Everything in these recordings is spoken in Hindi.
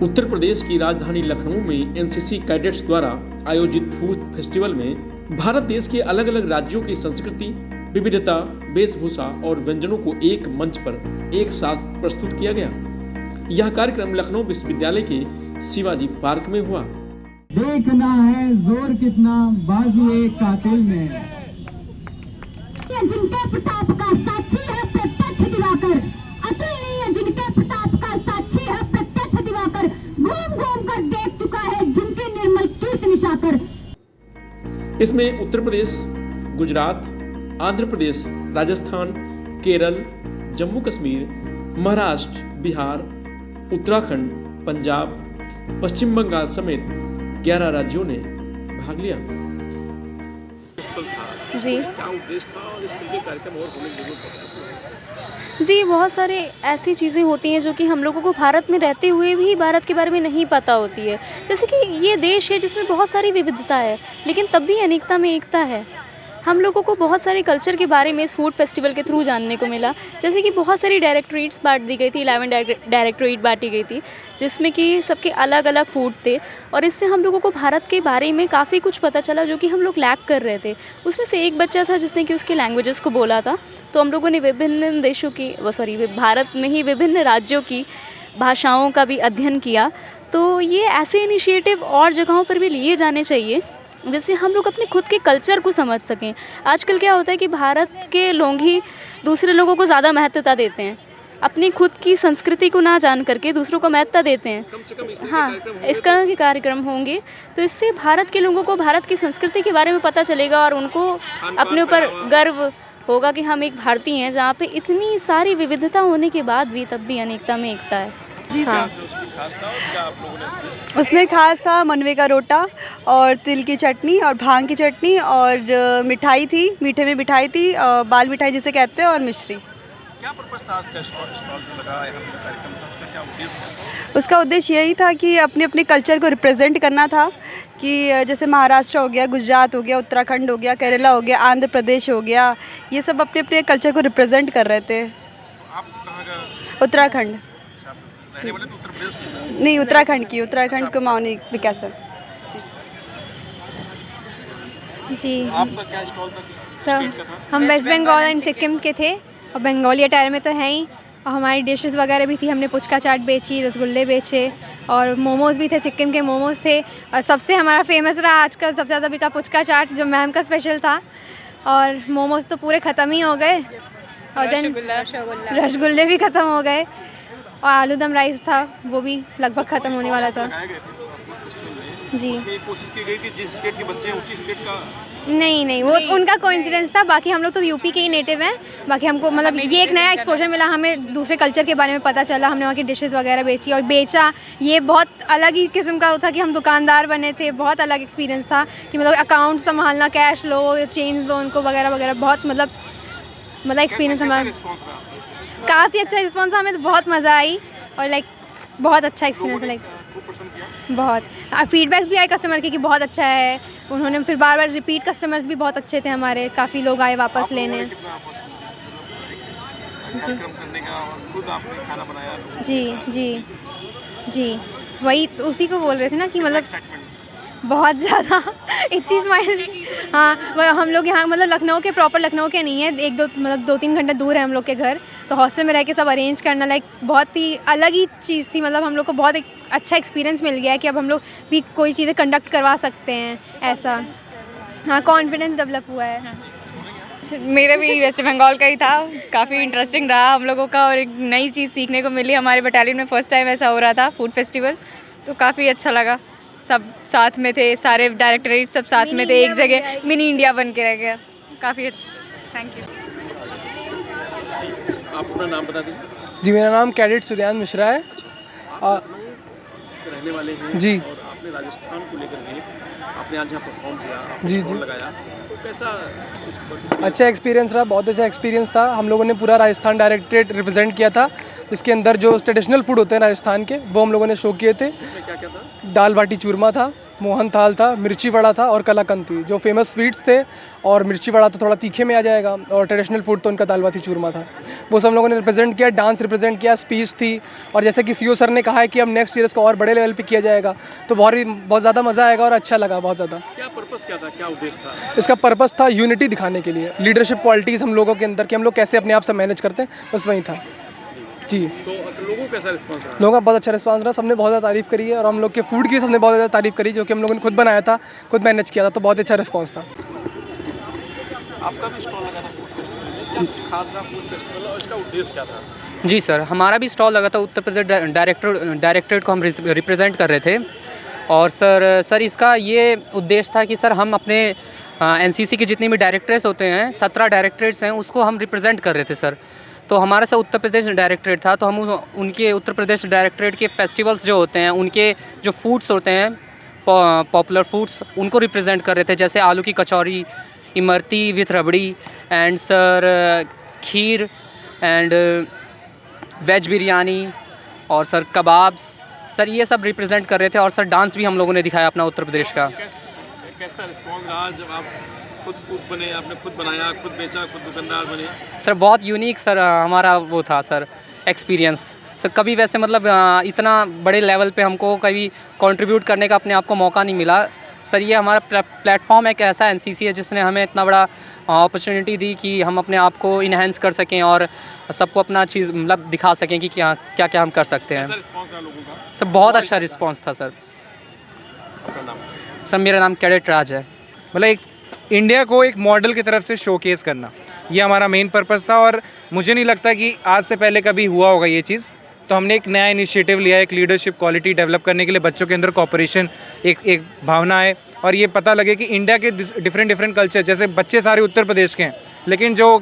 उत्तर प्रदेश की राजधानी लखनऊ में एनसीसी कैडेट्स द्वारा आयोजित फूड फेस्टिवल में भारत देश के अलग अलग राज्यों की संस्कृति, विविधता, वेशभूषा और व्यंजनों को एक मंच पर एक साथ प्रस्तुत किया गया। यह कार्यक्रम लखनऊ विश्वविद्यालय के शिवाजी पार्क में हुआ। देखना है जोर कितना बाजुए कातिल में, जिनके प्रताप का साक्षी है प्रत्यक्ष दिवाकर, अतुलनीय जिनके प्रताप का साक्षी है प्रत्यक्ष दिवाकर, घूम घूम कर देख चुका है जिनके निर्मल कीर्त निशाकर। इसमें उत्तर प्रदेश, गुजरात, आंध्र प्रदेश, राजस्थान, केरल, जम्मू कश्मीर, महाराष्ट्र, बिहार, उत्तराखंड, पंजाब, पश्चिम बंगाल समेत 11 राज्यों ने भाग लिया। जी, क्या उद्देश्य था और इस तरह के कार्यक्रम और होने की जरूरत है? जी, बहुत सारे ऐसी चीज़ें होती हैं जो कि हम लोगों को भारत में रहते हुए भी भारत के बारे में नहीं पता होती है। जैसे कि ये देश है जिसमें बहुत सारी विविधता है, लेकिन तब भी अनेकता में एकता है। हम लोगों को बहुत सारे कल्चर के बारे में इस फूड फेस्टिवल के थ्रू जानने को मिला। जैसे कि बहुत सारी डायरेक्टरेट्स बांट दी गई थी, 11 डायरेक्टरेट बांटी गई थी, जिसमें कि सबके अलग अलग फूड थे, और इससे हम लोगों को भारत के बारे में काफ़ी कुछ पता चला जो कि हम लोग लैक कर रहे थे। उसमें से एक बच्चा था जिसने कि उसके लैंग्वेजेस को बोला था, तो हम लोगों ने विभिन्न देशों की भारत में ही विभिन्न राज्यों की भाषाओं का भी अध्ययन किया। तो ये ऐसे इनिशिएटिव और जगहों पर भी लिए जाने चाहिए जिससे हम लोग अपने खुद के कल्चर को समझ सकें। आजकल क्या होता है कि भारत के लोग ही दूसरे लोगों को ज़्यादा महत्वता देते हैं, अपनी खुद की संस्कृति को ना जान करके दूसरों को महत्वता देते हैं। कम से कम इस तरह के कार्यक्रम होंगे तो इससे भारत के लोगों को भारत की संस्कृति के बारे में पता चलेगा और उनको अपने ऊपर गर्व होगा कि हम एक भारतीय हैं, जहाँ पे इतनी सारी विविधता होने के बाद भी तब भी अनेकता में एकता है। जी हाँ। सर, उसमें खास था और क्या आप लोगों ने उसमें खास था मनवे का रोटा और तिल की चटनी और भांग की चटनी और मिठाई थी, मीठे में मिठाई थी, बाल मिठाई जिसे कहते हैं, और मिश्री। क्या पर्पस था इसका स्टॉल जो लगा यहाँ पे कार्यक्रम था, उसका क्या उद्देश्य था? उसका उद्देश्य यही था कि अपने अपने कल्चर को रिप्रेजेंट करना था कि जैसे महाराष्ट्र हो गया, गुजरात हो गया, उत्तराखंड हो गया, केरला हो गया, आंध्र प्रदेश हो गया, ये सब अपने अपने कल्चर को रिप्रेजेंट कर रहे थे। आप कहाँ का उत्तराखंड रहने वाले? तो उत्तर प्रदेश के नहीं, उत्तराखंड कुमाऊनी विकास। जी, आपका क्या स्टॉल था, किस सर, स्टेट का था? हम वेस्ट बंगाल एंड सिक्किम के थे और बंगाली अटायर में तो हैं ही, और हमारी डिशेस वगैरह भी थी। हमने पुचका चाट बेची, रसगुल्ले बेचे और मोमोज़ भी थे, सिक्किम के मोमोज़ थे। और सबसे हमारा फेमस रहा आज का सबसे ज़्यादा बिका पुचका चाट, जो मैम का स्पेशल था, और मोमोज़ तो पूरे ख़त्म ही हो गए, और देन रसगुल्ले भी ख़त्म हो गए, और आलू दम राइस था, वो भी लगभग ख़त्म होने वाला था। लगाए गए थे फेस्टिवल में, जी, उसमें कोशिश की गई थी जिस स्टेट के बच्चे हैं उसी स्टेट का। नहीं, वो उनका कोइंसिडेंस था। बाकी हम लोग तो यूपी के ही नेटिव हैं। बाकी हमको मतलब ये एक नया एक्सपोजर मिला, हमें दूसरे कल्चर के बारे में पता चला। हमने वहाँ की डिशेस वगैरह बेची और बेचा। ये बहुत अलग ही किस्म का था कि हम दुकानदार बने थे। बहुत अलग एक्सपीरियंस था कि मतलब अकाउंट संभालना, कैश लो, चेंज दो उनको वगैरह वगैरह। बहुत मतलब एक्सपीरियंस हमारा काफ़ी अच्छा रिस्पॉन्स था। हमें तो बहुत मज़ा आई और लाइक बहुत अच्छा एक्सपीरियंस है। लाइक बहुत फीडबैक्स भी आए कस्टमर के कि बहुत अच्छा है। उन्होंने फिर बार बार रिपीट, कस्टमर्स भी बहुत अच्छे थे हमारे, काफ़ी लोग आए वापस लेने। जी, वही उसी को बोल रहे थे ना कि मतलब बहुत ज़्यादा इतनी स्माइल। हाँ, हम लोग यहाँ मतलब लखनऊ के, प्रॉपर लखनऊ के नहीं है, 2-3 घंटे दूर है हम लोग के घर। तो हॉस्टल में रह के सब अरेंज करना लाइक बहुत ही अलग ही चीज़ थी। मतलब हम लोग को बहुत एक अच्छा एक्सपीरियंस मिल गया है कि अब हम लोग भी कोई चीज़ें कंडक्ट करवा सकते हैं ऐसा। हाँ, कॉन्फिडेंस डेवलप हुआ है। मेरा भी वेस्ट बंगाल का ही था। काफ़ी इंटरेस्टिंग रहा हम लोगों का और एक नई चीज़ सीखने को मिली। हमारे बटालियन में फ़र्स्ट टाइम ऐसा हो रहा था फूड फेस्टिवल, तो काफ़ी अच्छा लगा। सब साथ में थे, सारे डायरेक्टरेट सब साथ में थे, एक जगह मिनी इंडिया बन के रह गया। काफ़ी अच्छा, थैंक यू। आप अपना नाम बता दीजिए। जी, मेरा नाम कैडेट सुदयान मिश्रा है। रहने वाले हैं जी, और आपने राजस्थान को लेकर गए थे, आपने आज यहाँ परफॉर्म किया, आपने जी स्टॉल जी, लगाया, तो कैसा अच्छा एक्सपीरियंस रहा, बहुत अच्छा एक्सपीरियंस था। हम लोगों ने पूरा राजस्थान डायरेक्टरेट रिप्रेजेंट किया था, इसके अंदर जो ट्रेडिशनल फूड होते हैं राजस्थान के वो हम लोगों ने शो किए थे। इसमें क्या क्या था? दाल बाटी चूरमा था, मोहन थाल था, मिर्ची वड़ा था और कलाकंद थी, जो फेमस स्वीट्स थे। और मिर्ची वड़ा तो थोड़ा तीखे में आ जाएगा, और ट्रेडिशनल फूड तो उनका दाल बाटी चूरमा था। वो सब लोगों ने रिप्रेजेंट किया, डांस रिप्रेजेंट किया, स्पीच थी। और जैसे कि सीईओ सर ने कहा है कि अब नेक्स्ट ईयर इसको और बड़े लेवल पे किया जाएगा, तो बहुत ज़्यादा मज़ा आएगा और अच्छा लगा बहुत ज़्यादा। क्या पर्पस क्या था, क्या उद्देश्य था? इसका पर्पस था यूनिटी दिखाने के लिए, लीडरशिप क्वालिटीज़ हम लोगों के अंदर कि हम लोग कैसे अपने आप से मैनेज करते हैं, बस वही था जी। तो लोगों का कैसा रिस्पॉन्स रहा? लोगों का बहुत अच्छा रिस्पांस रहा, सबने बहुत ज़्यादा तारीफ़ करी है। और हम लोग के फूड की सबने बहुत ज़्यादा तारीफ़ करी, जो कि हम लोगों ने खुद बनाया था, खुद मैनेज किया था, तो बहुत अच्छा रिस्पांस था। आपका भी स्टॉल लगा था फूड फेस्टिवल में, क्या कुछ खास रहा फूड फेस्टिवल और इसका उद्देश्य क्या था? जी सर, हमारा भी स्टॉल लगा था। उत्तर प्रदेश डायरेक्टरेट को हम रिप्रेजेंट कर रहे थे। और सर इसका ये उद्देश्य था कि सर हम अपने एनसीसी के जितने भी डायरेक्टरेट्स होते हैं, 17 डायरेक्टरेट्स हैं, उसको हम रिप्रेजेंट कर रहे थे सर। तो हमारा सर उत्तर प्रदेश डायरेक्टरेट था, तो हम उनके उत्तर प्रदेश डायरेक्टरेट के फेस्टिवल्स जो होते हैं, उनके जो फूड्स होते हैं पॉपुलर फूड्स, उनको रिप्रेजेंट कर रहे थे। जैसे आलू की kachori, imarti with rabri, and sir kheer, and veg biryani, और सर कबाब्स, सर ये सब रिप्रेजेंट कर रहे थे। और सर डांस भी हम लोगों ने दिखाया अपना उत्तर प्रदेश का। कैसा रिस्पॉन्स रहा जब आप खुद कुक बने, आपने खुद बनाया, खुद बेचा, खुद दुकानदार बने? सर बहुत यूनिक सर हमारा वो था सर एक्सपीरियंस। सर कभी वैसे मतलब इतना बड़े लेवल पे हमको कभी कंट्रीब्यूट करने का अपने आप को मौका नहीं मिला। सर ये हमारा प्लेटफॉर्म एक ऐसा एनसीसी है जिसने हमें इतना बड़ा अपॉर्चुनिटी दी कि हम अपने आप को इन्हेंस कर सकें और सबको अपना चीज़ मतलब दिखा सकें कि क्या क्या हम कर सकते हैं। रिस्पॉन्स रहा लोगों का? सर बहुत अच्छा रिस्पॉन्स था सर। आपका नाम? सर मेरा नाम कैडेट राज है। मतलब एक इंडिया को एक मॉडल की तरफ से शोकेस करना, ये हमारा मेन पर्पस था। और मुझे नहीं लगता कि आज से पहले कभी हुआ होगा ये चीज़। तो हमने एक नया इनिशिएटिव लिया, एक लीडरशिप क्वालिटी डेवलप करने के लिए, बच्चों के अंदर कोऑपरेशन एक भावना है। और ये पता लगे कि इंडिया के डिफरेंट कल्चर, जैसे बच्चे सारे उत्तर प्रदेश के हैं, लेकिन जो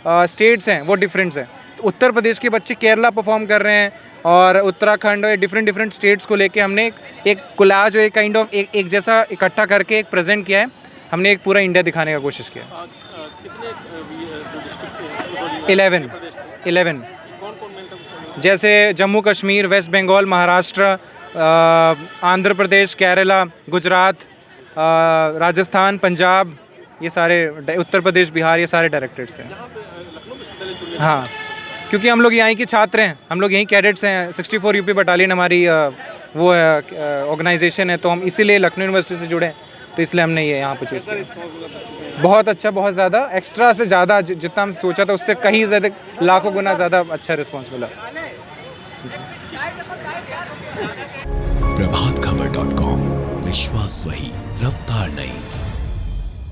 स्टेट्स हैं वो डिफरेंट्स हैं। तो उत्तर प्रदेश के बच्चे केरला परफॉर्म कर रहे हैं, और उत्तराखंड और डिफरेंट स्टेट्स को लेके हमने एक कोलाज और एक काइंड ऑफ एक जैसा इकट्ठा करके एक प्रेजेंट किया है। हमने एक पूरा इंडिया दिखाने का कोशिश किया। कितने जो डिस्ट्रिक्ट थे? 11 कौन मेन था? जैसे जम्मू कश्मीर, वेस्ट बंगाल, महाराष्ट्र, आंध्र प्रदेश, केरला, गुजरात, राजस्थान, पंजाब, ये सारे उत्तर प्रदेश, बिहार, ये सारे डायरेक्टरेट्स हैं। हाँ, क्योंकि हम लोग यहाँ के छात्र हैं, हम लोग यहीं कैडेट्स हैं। 64 यूपी बटालियन हमारी वो ऑर्गेनाइजेशन है, तो हम इसीलिए लखनऊ यूनिवर्सिटी से जुड़े हैं, तो इसलिए हमने ये यहाँ पर चूज़ किया। बहुत अच्छा, बहुत ज़्यादा, एक्स्ट्रा से ज़्यादा, जितना हम सोचा था उससे कहीं ज़्यादा, लाखों गुना ज़्यादा अच्छा रिस्पॉन्स मिला। प्रभातखबर.com, विश्वास वही, रफ्तार नहीं।